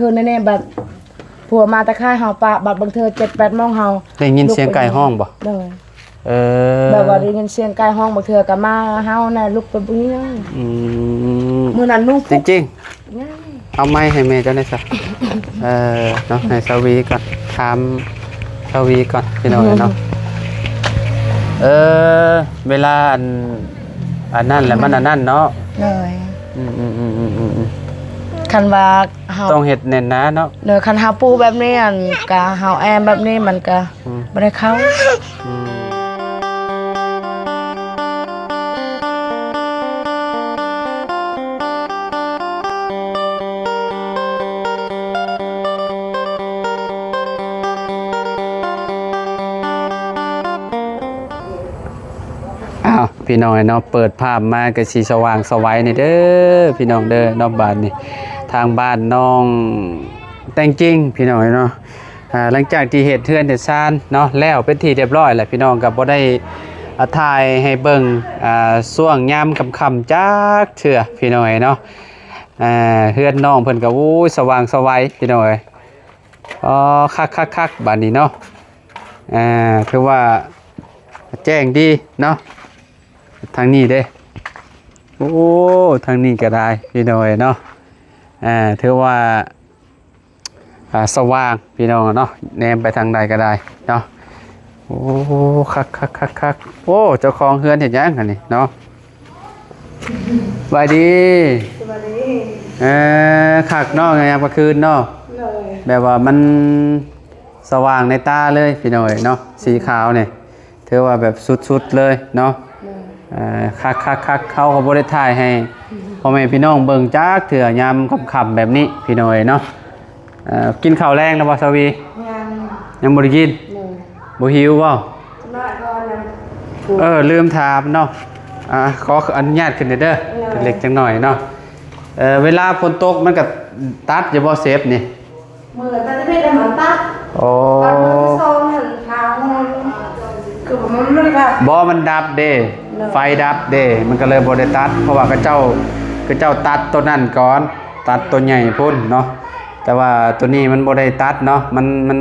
คือแน่ๆบัดผัวมาตะค่ายเฮาปะบัดบางเธอ7-8โมงเฮาได้ยินเสียงไก่ห้องบ่เลยแบบว่าได้ยินเสียงไก่ห้องบางเธอก็มาเฮาน่ะลุกไปบุ้งยังมื้อนั้นนุ่งจริงๆเอาไม้ให้แม่เจ้าหน่อยซะเนาะให้สวีก่อนถามสวีก่อนพี่น้องเนาะเวลาอันนั้นแหละมันอันนั้นเนาะเลยคันว่าเฮาต้องเฮ็ดแน่นนะเนาะคันเฮาปูแบบนี้อันก็เฮาแอมแบบนี้มันก็บ่ได้เข้าพี่น้องเนาะเปิดภาพมาก็สีสว่างสวัยนี่เด้อพี่น้องเด้อนอกบ้านนี่ทางบ้านน้องแต่งจริงพี่น้องเนาะหลังจากที่เหตุเทือนเดชานเนาะแล้วเป็นที่เรียบร้อยแหละพี่น้องกับบ่ได้ถ่ายให้เบิ่งช่วงยามค่ำๆจักเทื่อพี่น้องเนาะเฮือนน้องเพิ่นก็โอ้ยสว่างสวัยพี่น้องคักบ้านนี้เนาะถือว่าแจ้งดีเนาะทางนี้เด้โอ้ทางนี้ก็ได้พี่น้องเนาะถือว่าสว่างพี่น้องเนาะแนมไปทางใดก็ได้เนาะโอ้คักโอ้เจ้าของเฮือนเห็นยังกันนี่เนาะสวัสดีคักเนาะไงยามกลางคืนเนาะแบบว่ามันสว่างในตาเลยพี่น้องเนาะสีขาวเนี่ยถือว่าแบบสุดๆเลยเนาะคักเข้ากับบริถ่ายให้พ่อแม่พี่น้องเบิ่งจักเถื่อยามค่ำๆแบบนี้พี่น้อยเนาะกินข้าวแรงนะบ่สวียังบ่ได้กินบ่หิวบ่ลืมถามเนาะขออนุญาตขึ้นเด้อเป็นเล็กจังหน่อยเนาะเวลาฝนตกมันก็ตัดอยู่บ่เซฟนี่มื้อตะเพชรมันตัดโอ้ตัดมื้อ2หั่นทางคือมันบ่ได้บ่มันดับเด้ไฟดับเด้มันก็เลยบ่ได้ตัดเพราะว่ากระเจ้าตัดตัวนั้นก่อนตัดตัวใหญ่พุ่นเนาะแต่ว่าตัวนี้มันบ่ได้ตัดเนาะมัน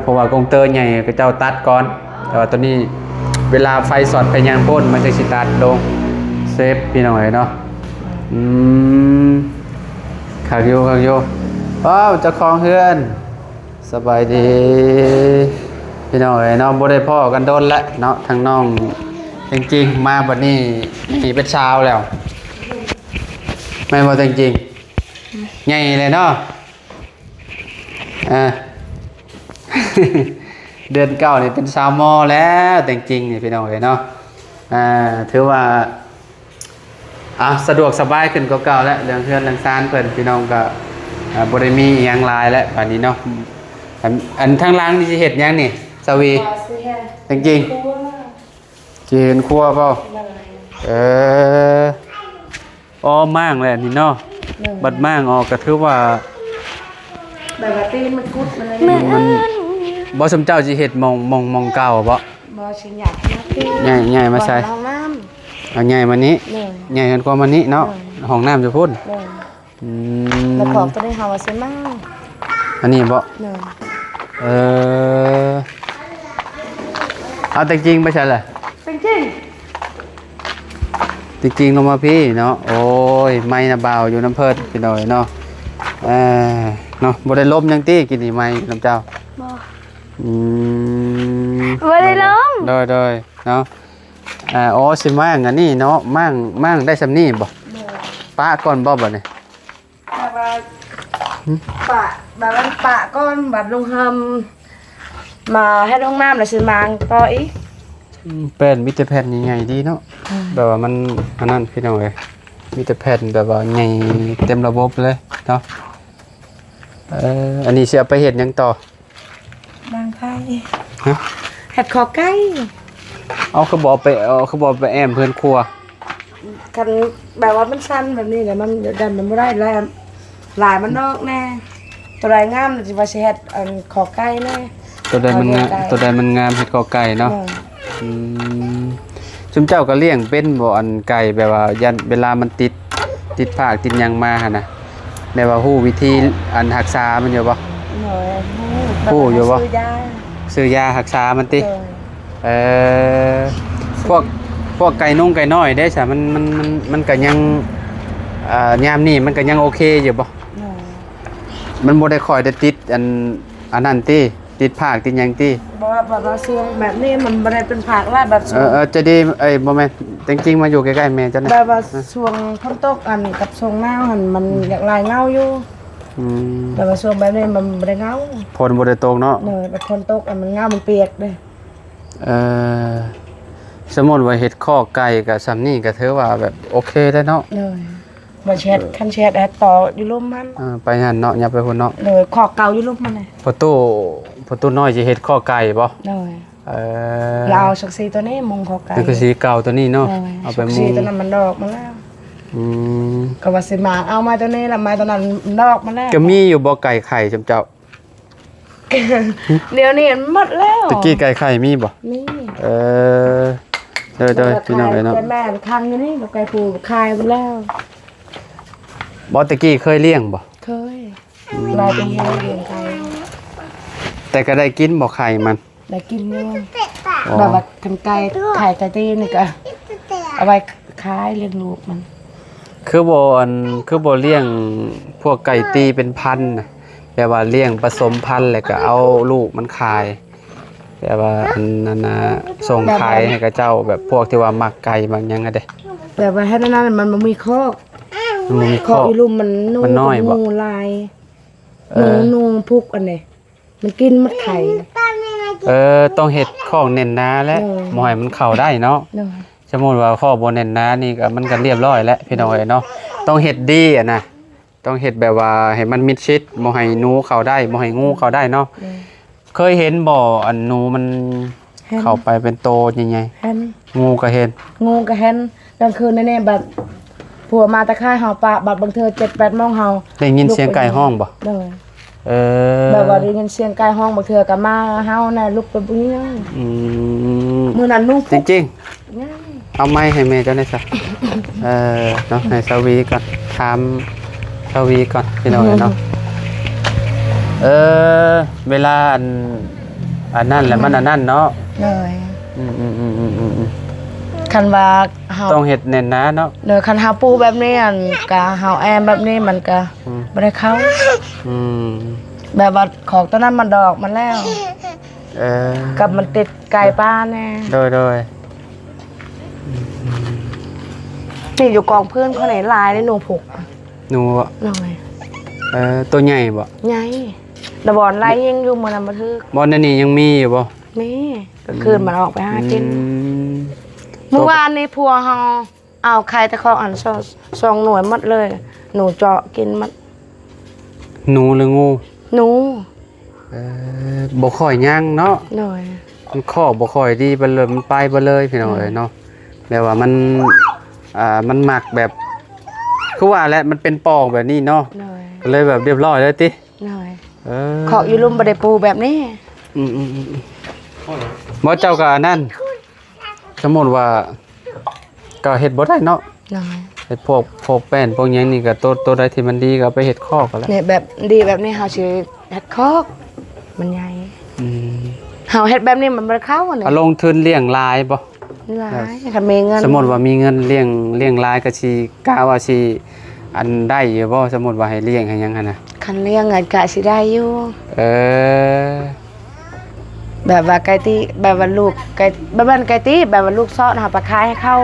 เพราะว่ากงเตอร์ใหญ่กระเจ้าตัดก่อนแต่ว่าตัวนี้เวลาไฟสอดไปยังพุ่นมันจะสิตัดลงเซฟพี่น้องเนาะคักอยู่ว้าวเจ้าของเฮือนสบายดีพี่น้องเนาะบ่ได้พ้อกันโดนละเนาะทางน้องจริงๆมาบัดนี้นี่เป็นเช้าแล้วไม่บ่จริงๆใหญ่เลยเนาะเดือนเก้านี่เป็นสาวมอแล้วจริงๆนี่พี่น้องเนาะถือว่าสะดวกสบายขึ้นกว่าเก่าแล้วเรื่องเฮือนเรื่องซานเพิ่นพี่น้องก็บ่ได้มีหยังหลายแล้วบัดนี้เนาะอันทางล่างนี่สิเฮ็ดหยังนี่สวีจริงๆจีนครัวเปล่ามั่งเลยนี่เนาะบัดมั่งออกก็ถือว่าแบบว่าตีนมันกุดมันบ่สมเจ้าสิเฮ็ดมองเก่าบ่สิอยากมาใหญ่มาใส่ห้องน้ำใหญ่มานี้ใหญ่กันกว่ามานี้เนาะห้องน้ำจะพุ่นแล้วของตัวนี้เฮาว่าสิมาอันนี้บ่เอาแต่จริงไม่ใช่เหรอจริงลงมาพี่เนาะโอ้ยไม่นะเบาอยู่น้ำเพิดพี่หน่อยเนาะเนาะบ่ได้ล้มยังตี้กินนี่ไม่น้ำเจ้าบ่ได้ล้มโดยเนาะสิมั่งอันนี้เนาะมั่งได้สำนี่บ่ป้าก่อนบ่เนี่ยปะแบบว่าปะก้อนบัดลงหำมาให้ห้องน้ำแล้วสิมางต่ออีกเป็นมิตรแผ่นใหญ่ๆดีเนาะแบบว่ามันอันนั้นพี่น้องเอ้ยมิตรแผ่นแบบว่าใหญ่เต็มระบบเลยเนาะอันนี้สิเอาไปเฮ็ดหยังต่อบางไผ่เฮ็ดขอไก่เขาบอกไปแอมเพื่อนครัวกันแบบว่ามันสั้นแบบนี้แต่มันดันมันบ่ได้แล้วหลายมันนอกแน่ตัวใดงามสิว่าสิเฮ็ดอันขอไก่แน่ตัวใดมันงามเฮ็ดขอไก่เนาะซุมเจ้าก็เลี้ยงเป็นบ่อันไก่แบบว่ายันเวลามันติดผากติดหยังมาหั่นน่ะ ได้ว่าฮู้วิธีอันรักษามันอยู่บ่ หน่อย ผู้อยู่บ่ ซื้อยา ซื้อยารักษามันติ เลย เอ่อพวกไก่นุ่งไก่น้อยได้ซะมันก็ยังยามนี้มันก็ยังโอเคอยู่บ่ หน่อย มันบ่ได้ค่อยได้ติดอันนั้นติติดภาคติดหยังติ บอกว่าแบบว่าช่วงแบบนี้มันบ่ได้เป็นผักแล้วแบบช่วง จะดีบ่แม่นจริงๆมาอยู่ใกล้ๆแม่จังได๋ แบบว่าช่วงฝนตกอันกับช่วงหนาวหันมันอยากลายเงาอยู่ อืม แต่ว่าช่วงแบบนี้มันบ่ได้เงา ฝนบ่ได้ตกเนาะ เนยแบบฝนตกอันมันเงามันเปียกเด้ เอ่อสมมุติว่าเฮ็ดข้อไก่กับซำนี้ก็ถือว่าแบบโอเคแล้วเนาะ เนยบ่แชทคันแชทแอดต่ออยู่ลุ่มมัน ไปหั่นเนาะอย่าไปพุ่นเนาะ เลยขอเก่าอยู่ลุ่มมันเลย พอตู้น้อยสิเฮ็ดข้อไก่บ่ เนย เอ เราเอาชักซีตัวนี้มุงขอไก่ นี่คือสีเก่าตัวนี้เนาะ เนย เอาไป ชัก มุ ซี ง ตัวนั้นมันดอกมาแล้ว อืม ก็ว่าสิมาเอามาตัวนี้ละมาตัวนั้นมันดอกมาแล้ว ก็มีอยู่บ่ไก่ไข่จำเจ้า เดี๋ยวนี้มันหมดแล้ว ตะกี้ไก่ไข่มีบ่ นี่ เออเด้อๆพี่น้องเอ้ยเนาะ ไก่แม่คังอยู่นี่กับไก่ปูคายไปแล้ว บ่ตะกี้เคยเลี้ยงบ่ เคยลายเป็นเลี้ยงไก่ แต่ก็ได้กินบ่ไข่มัน ได้กินอยู่ อ๋อ แบบว่าทำไก่ไข่ไก่ตีนี่ก็เอาไว้ขายเลี้ยงลูกมัน คือบ่เลี้ยงพวกไก่ตีเป็นพันธุ์น่ะแบบว่าเลี้ยงผสมพันธุ์แล้วก็เอาลูกมันขายแบบว่าอันนั้นน่ะส่งขายให้กับเจ้าแบบพวกที่ว่ามักไก่บางหยังอะเด้ แบบว่าให้นั้นๆมันบ่มีคอก มันมี ค ข้ อ อก อีลุมมันนู มันน้อยบ่ นูลาย เออ นูพุกอันนี้มันกินมัดไข่ ต้องเฮ็ดข้อกเน้นหนาและ เออ บ่ให้มันเข้าได้เนาะ เนาะ สมมุติว่าข้อกบ่เน้นหนานี่ก็มันก็เรียบร้อยแล้วพี่น้องเอ้ยเนาะต้องเฮ็ดดีอะนะต้องเฮ็ดแบบว่าให้มันมิดชิดบ่ให้หนูเข้าได้บ่ให้งูเข้าได้เนาะ เนาะ เคยเห็นบ่อันหนูมัน เห็น เข้าไปเป็นโตใหญ่ เห็น ๆงูก็เห็น งูก็เห็นกลางคืนแน่ๆแบบผัวมาตะค่ายเฮาปะบัดบางเทื่อ7-8 โมงเฮา ได้ยินเสียงไก่ห้องบ่ เด้อ เออ แบบว่าได้ยินเสียงไก่ห้องบางเทื่อก็มาเฮาน่ะลุกไปบุ้ย อืม มื้อนั้นนุ่ง จริง ง่าย ๆเอาไม้ให้แม่เจ้าหน่อยซะเนาะให้สวีก่อนถามสวีก่อนพี่น้องเอ้ยเนาะเวลาอันนั้นแหละมันอันนั้นเนาะ เลย อืมคันว่าเฮา ต้องเฮ็ดแน่นหนาเนาะ เด้อคันเฮาปูแบบนี้อันก็เฮาแอมแบบนี้มันก็ อืม บ่ได้เข้า อืม แบบว่าของตัวนั้นมันดอกมันแล้ว เออ กับมันติดไก่ป้าแน่ โดย นี่อยู่กองเพื่อนเขาไหนลายในหนูผูก หนูอะ หน่อย ตัวใหญ่บ่ ไงตะบอนไล่ยิงอยู่เมืองนำบันทึก บ่นั่นนี่ยังมีอยู่บ่ นี่ก็คืนมันออกไปหากิน อืม เมื่อวานนี้พัวเฮาเอาไข่ตะคองอันสองหน่วยหมดเลย หนูเจาะกินหมด หนูหรืองู หนู บ่ค่อยย่างเนาะ หน่อย มันข้อบ่ค่อยดีไปเลยมันไปบ่เลยพี่น้องเอ้ยเนาะแบบว่ามันหมักแบบคือว่าแหละมันเป็นปอกแบบนี้เนาะ หน่อย ก็เลยแบบเรียบร้อยเลยติ หน่อย เออ ขออยู่ลุมบ่ได้ปูแบบนี้ อืมบ่เจ้าก็อันนั่นสมมุติว่าก็เฮ็ดบ่ได้เนาะ หน่อย เฮ็ดพวกแป้นพวกหยังนี่ก็ตัวใดที่มันดีก็เอาไปเฮ็ดข้อก็แล้ว เนี่ยแบบดีแบบนี้เฮาสิเฮ็ดคอกมันใหญ่ อืม เฮาเฮ็ดแบบนี้มันบ่ได้เข้าอันนี้ เอาลงทุนเลี้ยงลายบ่ หลายคันมีเงิน สมมุติว่ามีเงินเลี้ยงลายก็สิกะว่าสิอันได้อยู่บ่สมมุติว่าให้เลี้ยงให้หยังหั่นน่ะ คันเลี้ยงเงินกะสิได้อยู่ เออ แบบว่าไก่ตีแบบว่าลูกไก่แบบว่าไก่ตีแบบว่าลูกซอดหาปลาคายให้เข้า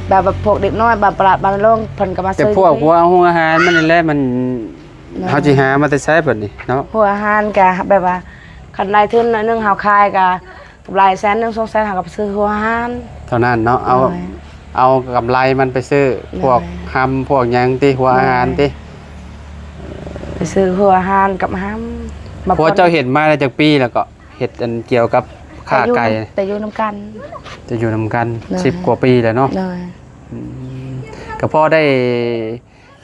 แบบว่าพวกเด็กน้อยบางปลาบางโรงเพิ่นก็มา แต่ ซื้อ พวกหัวอาหารมันนี่แหละมันเฮาสิหามาแต่ใช้บัดนี้เนาะ หัวอาหารกะแบบว่าคันรายทุนหน่อยหนึงเฮาขายกะกำไรแสนหนึง2แสนเฮาก็ไปซื้อหัวอาหาร เท่านั้นเนาะเอา หน่อย เอากำไรมันไปซื้อพวก หน่อย หำพวกหยังติหัวอาหารติ ไปซื้อหัวอาหารกับห้ำ พวกเจ้าเฮ็ดมาได้จักปีแล้วก็เฮ็ดอันเกี่ยวกับค้าไก่ แต่อยู่นํกัน จะอยู่นำกัน หน่อย 10กว่าปีแล้วเนาะ หน่อย ก็พอได้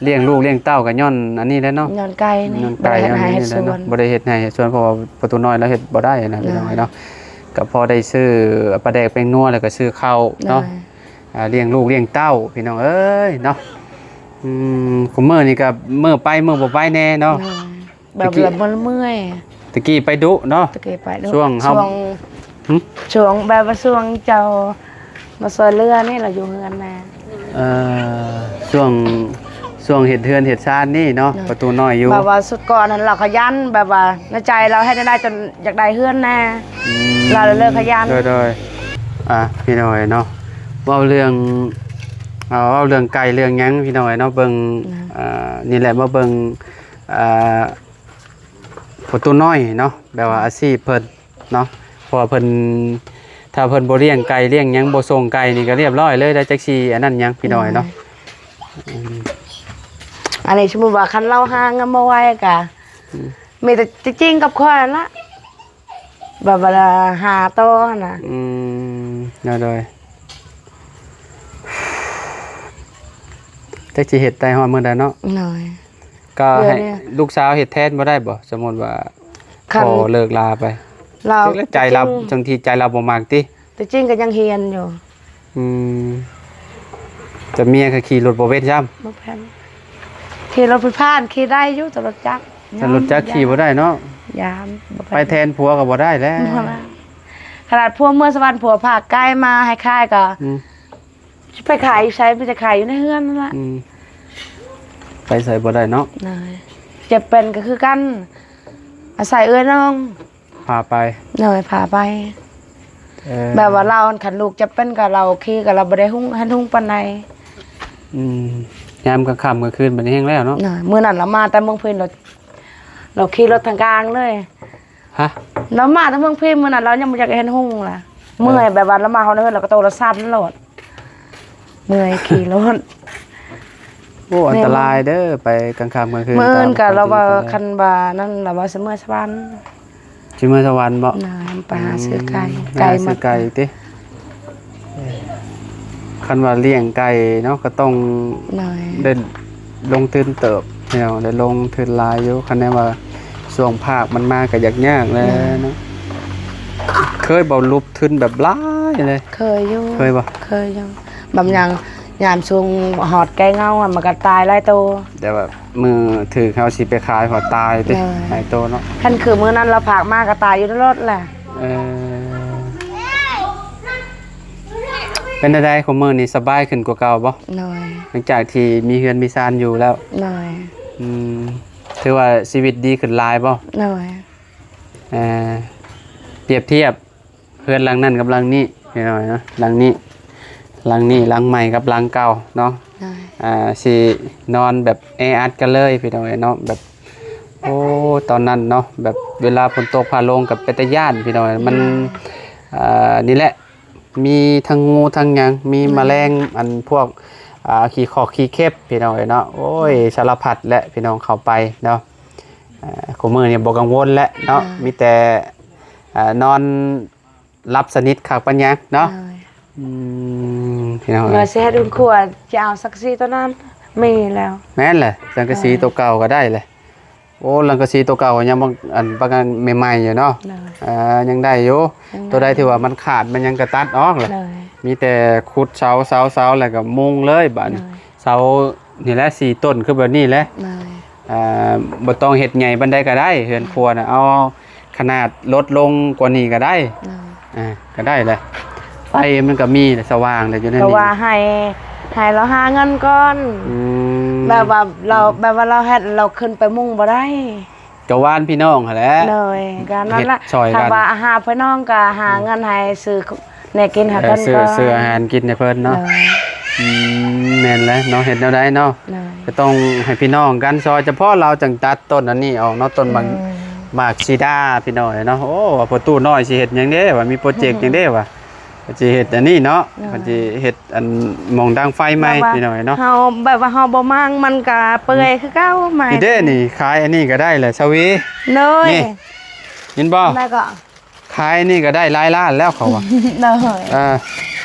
เลี้ยงลูกเลี้ยงเต้ากันย้อนอันนี้แหล้วเนาะ ย้อนไก่นี่ ย้อน บ่ ไก่ ได้ ย้อน ให้ นี้ เฮ็ด แห ส ล้ว ว เนาะ น บ่ได้เฮ็ดให้สวนเพราะว่าประตูน้อยแล้วเฮ็ดบ่ได้นะพี่น้องเนาะก็พอได้ซื้อปลาแดกแป้งนัวแล้วก็ซื้อข้าว หน่อ เนาะ ย เลี้ยงลูกเลี้ยงเต้าพี่น้องเอ้ยเนาะ คุมื้อนี่ก็มื้อไปมื้อบ่ไปแน่เนาะ แบบมันเมื่อย ตะกี้ไปดุเนาะ ตะเกียบไปด้วย ช่วงเฮา หึ ช่วงแบบว่าช่วงเจ้ามาซอยเรือนี่เราอยู่เฮือนแม่ เอ่อช่วงเฮ็ดเฮือนเฮ็ดชานนี่เนาะประตูน้อยอยู่ แบบว่าสุดก่อนนั้นเราขยันแบบว่าในใจเราให้ได้จนอยากได้เฮือนแน่เราเลยเลิกขยัน โดยพี่น้อยเนาะเว้าเรื่องเว้าเรื่องไก่เรื่องหยังพี่น้อยเนาะเบิ่งนี่แหละมาเบิ่งประตูน้อยเนาะแบบว่าอาชีพเพิ่นเนาะเพราะว่าเพิ่นถ้าเพิ่นบ่เลี้ยงไก่เลี้ยงหยังบ่ส่งไก่นี่ก็เรียบร้อยเลยได้จักสิอันนั้นหยังพี่น้อยเนาะ อันนี้สมมุติว่าคันเราหาเงินมาไว้ก็มีแต่จริงๆกับข้อยนั่นละแบบว่าหาโตน่ะ โดยจักสิเฮ็ดได้ฮอดมื้อใดเนาะ หน่อย ก็ให้ เดี๋ยวเนี่ย ลูกสาวเฮ็ดแทนบ่ได้บ่สมมุติว่า คัน พอเลิกลาไป เรา แล้วใจเราบางทีใจเราบ่มักติ แต่จริงก็ยังเฮียนอยู่ จะเมียก็ขี่รถบ่เว้นจ้ำ บ่แพนขี่รถผ่านขี่ได้อยู่แต่รถจักร ถ้ารถจักรขี่บ่ได้เนาะ ยามบ่ ไปแทนผัวก็บ่ได้แล้ว ขนาดพวกเมื่อสวรรค์ผัวพาใกล้มาให้ค่ายก็ อืม ไปขายอยู่ใช้ไปจะขายอยู่ในเฮือนนั่นแหละ อืมไปใส่บ่ได้เนาะ นายเจ็บเป็นก็คือกันอาศัยเอื้อน้อง พาไป หน่อยพาไป แบบว่าเราขันลูกจะเป็นกับเราขี้กับเราบ่ได้หุ้งหันหุ้งปานใด ยามกลางค่ำกลางคืนบัดนี้แห้งแล้วเนาะ น่ะมื้อนั้นเรามาแต่เมืองพินเราขี่รถทางกลางเลย ฮะ เรามาแต่เมืองพินมื้อนั้นเรายังบ่อยากเห็นหุ้งล่ะเมื่อยแบบว่าเรามาเฮาในเฮือนเราก็โตเราสั่นโลดเมื่อยขี่รถ โอ้อันตรายเด้อไปกลางค่ำกลางคืน มื้ออื่นก็เราว่า คั คันว่านั่นเราว่าเสมอสวรรค์ สิมาสวรรค์บ่ น่ะไปหาซื้อไก่ ไก่ มา ไก่ติคันว่าเลี้ยงไก่เนาะก็ต้อง หน่อย ได้ลงทุนเติบได้ลงทุนหลายอยู่คันแน่ว่าช่วงภาคมันมาก็ยากๆแล้วเนาะเคยบ่ลุบทุนแบบหลายเลย เคยอยู่ เคยบ่ เคยอยู่บางอย่างยามช่วงหอดไก่เงาอะมันก็ตายหลายตัว แต่ว่ามือถือเขาสิไปขายหัวตายติ ได้ หลายโตเนาะ ท่านคือมื้อนั้นเราผากมากก็ตายอยู่ในรถแหละ เออเป็นได้ของมือนี่สบายขึ้นกว่าเก่าบ่ หน่อย หลังจากที่มีเฮือนมีซานอยู่แล้ว หน่อย อืมถือว่าชีวิตดีขึ้นหลายบ่ หน่อย เออเปรียบเทียบเฮือนหลังนั้นกับหลังนี้หน่อยเนาะหลังนี้หลังใหม่กับหลังเก่าเนาะ หน่อย สินอนแบบแออัดกันเลยพี่น้องเนาะแบบโอ้ตอนนั้นเนาะแบบเวลาฝนตกพาลงกับเป็นตาย่านพี่น้องมันนี่แหละมีทั้งงูทั้งหยังมีแมลงอันพวกขี้ขอกขี้เข็บพี่น้องเนาะโอ้ยสารพัดและพี่น้องเข้าไปเนาะขมือเนี่ยบ่กังวลและเนาะมีแต่นอนรับสนิทคักปัญญาเนาะ หน่อย พี่น้อง เราสิเฮ็ดอุ่นขวดจะเอาสักซี่ตัวนั้นมีแล้ว แม่นแหละสังกะสีตัวเก่าก็ได้เลยโอ้สังกะสีตัวเก่ายังบางอันบางอันใหม่ๆอยู่เนาะ หน่อย ยังได้อยู่ ยังได้ ตัวใดที่ว่ามันขาดมันยังกระตัดออกเลย หน่อย มีแต่ขุดเสาแล้วก็มุงเลยบัดนี้ ได้ เสานี่แหละ4ต้นคือแบบนี้แหละ หน่อย บ่ต้องเฮ็ดใหญ่ปานใดก็ได้เฮือนครัวน่ะเอาขนาดลดลงกว่านี้ก็ได้ หน่อย ก็ได้เลยไฟมันก็มีสว่างเลยอยู่ใน เพราะ นี้ ว่าให้เราหาเงินก่อน อืม แบบว่าเราเฮ็ดเราขึ้นไปมุ่งบ่ได้ กะว่านพี่น้องหั่นแหละ เลยการนั้นละ เฮ็ดช่วยกัน ถ้าว่าหาพี่น้องก็หาเงินให้ซื้อแน่กินหากัน ซื้อ ก็ ซื้ออาหารกินให้เพิ่นเนาะ เลย แม่นแล้วเนาะเฮ็ดแนวใดเนาะ เลย ก็ต้องให้พี่น้องกันซอยเฉพาะเราจังตัดต้นอันนี้ออกเนาะต้นบางหมากซีดาพี่น้อยเนาะโอ้ว่าประตูน้อยสิเฮ็ดหยังเด้ว่ามีโปรเจกต์หยังเด้ว่าสิเฮ็ดอันนี้เนาะก็สิเฮ็ดอันหมองดังไฟใหม่พี่น้อยเนาะ เฮาแบบว่าเฮาบ่มั่งมันก็เปื่อยคือเก่าใหม่ นี่เด้นี่ขายอันนี้ก็ได้แหละชวี เลย นี่ เห็นบ่ แล้วก็ ขายนี่ก็ได้หลายล้านแล้วเขาว่า เลย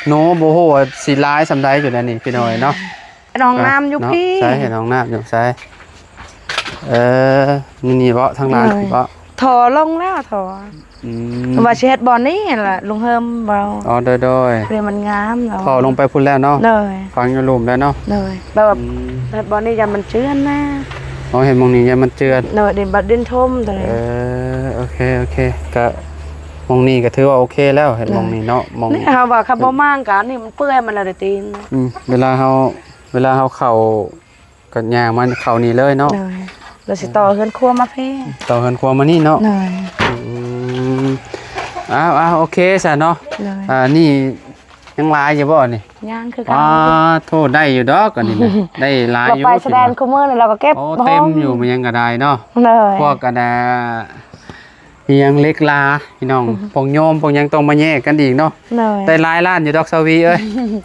หนูบ่ฮู้ว่าสิหลายสำใดอยู่นั่นนี่พี่น้อยเนาะ น้องน้ำอยู่ เนาะ พี่ ใช่เห็นน้องน้ำอยู่ใช่นี่บ่ทางร้านบ่ ถอลงแล้วถอ อืม ว่าสิเฮ็ดบ่อนนี้ล่ะลุงเฮิมเบา อ๋อโดย เรียนมันงามเนาะ พอลงไปพุ่นแล้วเนาะ เลย ฟังอยู่หลุมแล้วเนาะ เลยแบบว่าเฮ็ดบ่อนนี้อย่ามันเจือนนะ อ๋อเห็นมองนี้ยังมันเจือน เนอะดินบัดดินทมตัวนี้ โอเคก็มองนี้ก็ถือว่าโอเคแล้วเห็นมองนี้เนาะมอง นี่เฮาว่าคันบ่มางกันนี่มันเปื่อยมันละได้ตีน เวลาเฮาเข้าก็ย่างมันเข้านี่เลยเนาะ เลยเราสิต่อเฮือนครัวมาเพ่ ต่อเฮือนครัวมานี่เนาะ เลย อ้าวโอเคซะเนาะ เลย นี่ยังหลายอยู่บ่นี่ ย่างคือกัน โทษได้อยู่ดอกอันนี้นะได้หลาย เรา อยู่ ไปแสดงคุมื้อนี่เราก็เก็บ โอ้เต็มอยู่มันยังก็ได้เนาะ เลย พวกกันเฮียงเล็กลาพี่น้องปองโยมปองยังต้องมาแยกกันอีกเนาะ เลย ได้หลายล้านอยู่ดอกสวีเอ้ย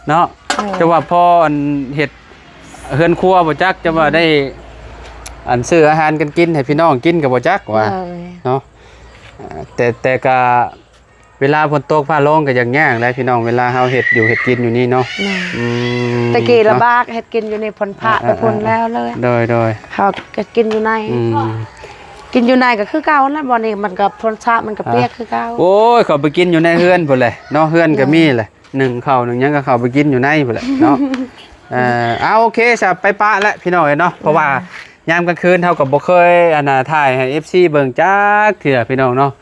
เนาะจะว่าพ่ออันเฮ็ดเฮือนครัวบ่จักจะว่าได้อันซื้ออาหารกันกินให้พี่น้องกินก็บ่จักว่า เลย เนาะแต่ก็เวลาฝนตกฟ้าร้องก็อย่างยากแหล้วพี่น้องเวลาเฮาเฮ็ดอยู่เฮ็ดกินอยู่นี่เนาะ เลย อืม ตะกี้ระบากเฮ็ดกินอยู่ในพลพระไปพลแล้วเลย โดย เฮาก็กินอยู่ใน อืม กินอยู่ในก็คือเก่านะบ่นี่มันก็พลชะมันก็เปียกคือเก่า โอ้ยเขาไปกินอยู่ในเฮือนพุ่นเลยเนาะเฮือนก็มีแหละหนึ่งข้าวหนึ่งหยังก็เข้าไปกินอยู่ในพุ่นแหละเนาะ เอาโอเคจะไปปะแล้วพี่น้อยเนาะเพราะว่ายามกลางคืนเท่ากับบ่เคยถ่ายให้ FC เบิ่งจักเถื่อพี่น้องเนาะ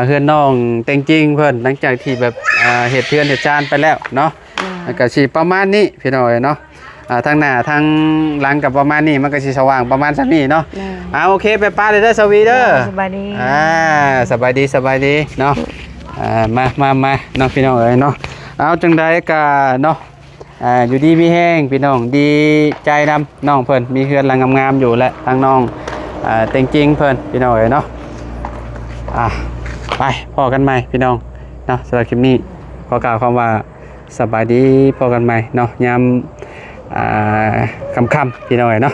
เฮือนน้องแต่งจริงเพิ่นหลังจากที่แบบเฮ็ดเทือนเฮ็ดจานไปแล้วเนาะแล้วก็สิประมาณนี้พี่น้อยเนาะทางหน้าทางหลังกับประมาณนี้มันก็สิสว่างประมาณซั้นนี้เนาะโอเคไปปะเลยเด้อสวีเด้อ สบายดี สบายดีเนาะมาเนาะพี่น้องเอ้ยเนาะเอาจังใดก็เนาะอยู่ดีมีแห้งพี่น้องดีใจนำน้องเพิ่นมีเฮือนหลังงามๆอยู่และทางน้องเต็งจริงเพิ่นพี่น้องเอ้ยเนาะไปพอกันใหม่พี่น้องเนาะสำหรับคลิปนี้ขอกล่าวคำว่าสบายดีพอกันใหม่เนาะยามค่ำๆพี่น้องเอ้ยเนาะ